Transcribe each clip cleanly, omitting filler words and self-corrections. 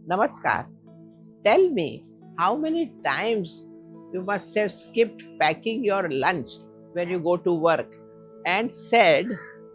Namaskar. Tell me, how many times you must have skipped packing your lunch when you go to work and said,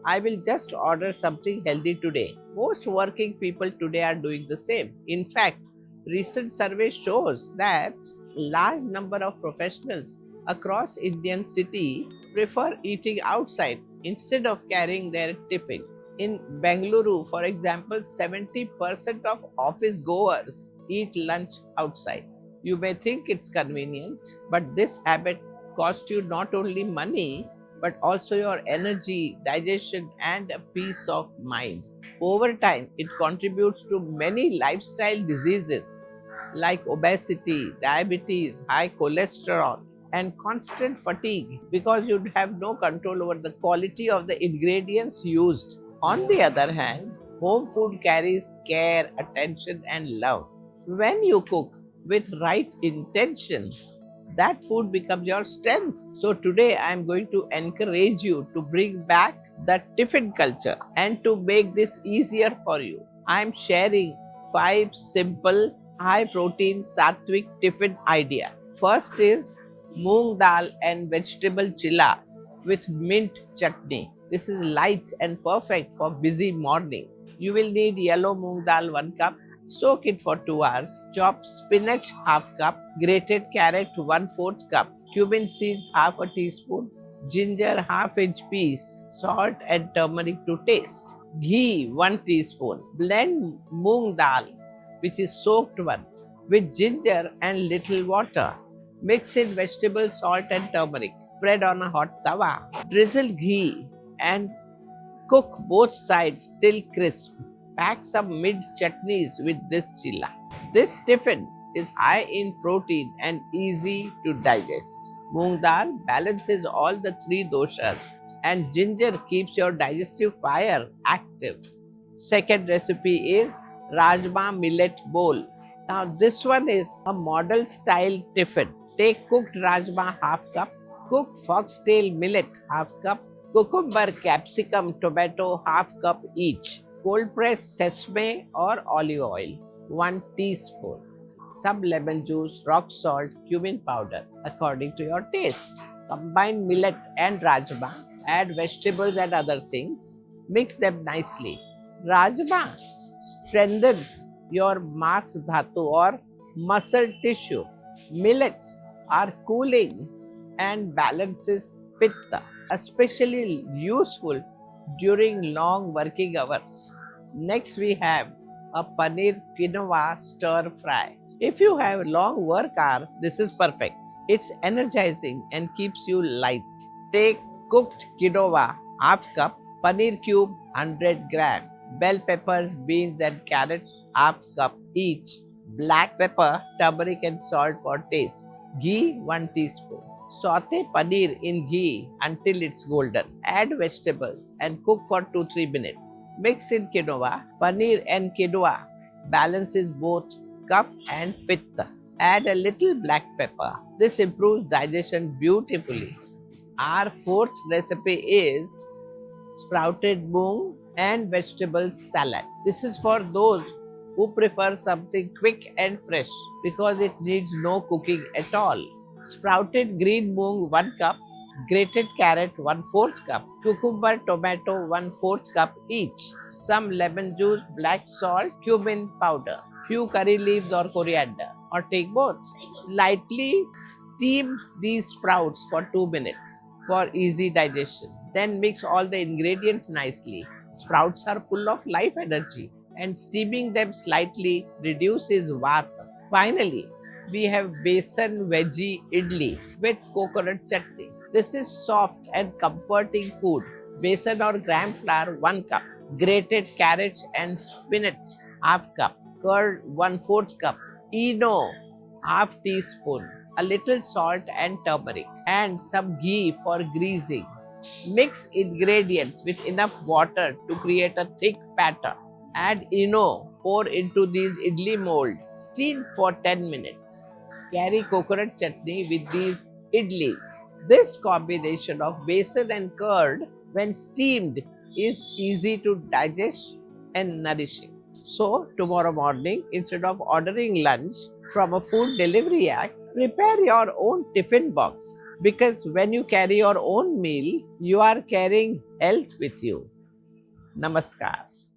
I will just order something healthy today. Most working people today are doing the same. In fact, recent survey shows that large number of professionals across Indian city prefer eating outside instead of carrying their tiffin. In Bengaluru, for example, 70% of office goers eat lunch outside. You may think it's convenient, but this habit costs you not only money but also your energy, digestion, and a peace of mind. Over time, it contributes to many lifestyle diseases like obesity, diabetes, high cholesterol, and constant fatigue because you have no control over the quality of the ingredients used. On the other hand, home food carries care, attention, and love. When you cook with right intention, that food becomes your strength. So today I am going to encourage you to bring back the tiffin culture and to make this easier for you. I am sharing 5 simple high protein sattvic tiffin idea. First is moong dal and vegetable chilla with mint chutney. This is light and perfect for busy morning. You will need yellow moong dal 1 cup. Soak it for 2 hours. Chop spinach half cup. Grated carrot 1/4 cup. Cumin seeds half a teaspoon. Ginger half inch piece. Salt and turmeric to taste. Ghee 1 teaspoon. Blend moong dal, which is soaked one, with ginger and little water. Mix in vegetable salt and turmeric. Spread on a hot tawa. Drizzle ghee and cook both sides till crisp. Pack some mint chutneys with this chilla. This tiffin is high in protein and easy to digest. Moong dal balances all the 3 doshas, and ginger keeps your digestive fire active. Second recipe is Rajma millet bowl. Now this one is a model style tiffin. Take cooked Rajma half cup, cook foxtail millet half cup, cucumber, capsicum, tomato half cup each. Cold pressed sesame or olive oil 1 teaspoon. Some lemon juice, rock salt, cumin powder according to your taste. Combine millet and rajma, add vegetables and other things, mix them nicely. Rajma strengthens your mas dhatu or muscle tissue. Millets are cooling and balances pitta, especially useful during long working hours. Next, we have a paneer quinoa stir fry. If you have long work hour, this is perfect. It's energizing and keeps you light. Take cooked quinoa half cup, paneer cube 100 gram, bell peppers, beans and carrots half cup each, black pepper, turmeric and salt for taste, ghee 1 teaspoon. Saute paneer in ghee until it's golden. Add vegetables and cook for 2-3 minutes. Mix in quinoa. Paneer and quinoa balances both kapha and pitta. Add a little black pepper. This improves digestion beautifully. Our fourth recipe is sprouted moong and vegetable salad. This is for those who prefer something quick and fresh because it needs no cooking at all. Sprouted green moong 1 cup, grated carrot 1/4 cup, cucumber, tomato 1/4 cup each, some lemon juice, black salt, cumin powder, few curry leaves or coriander, or take both. Slightly steam these sprouts for 2 minutes for easy digestion. Then mix all the ingredients nicely. Sprouts are full of life energy and steaming them slightly reduces vata. Finally, we have besan veggie idli with coconut chutney. This is soft and comforting food. Besan or gram flour 1 cup, grated carrots and spinach half cup, curd 1/4 cup, eno half teaspoon, a little salt and turmeric, and some ghee for greasing. Mix ingredients with enough water to create a thick batter. Add eno, pour into these idli mold, steam for 10 minutes. Carry coconut chutney with these idlis. This combination of besan and curd, when steamed, is easy to digest and nourishing. So, tomorrow morning, instead of ordering lunch from a food delivery app, prepare your own tiffin box. Because when you carry your own meal, you are carrying health with you. Namaskar.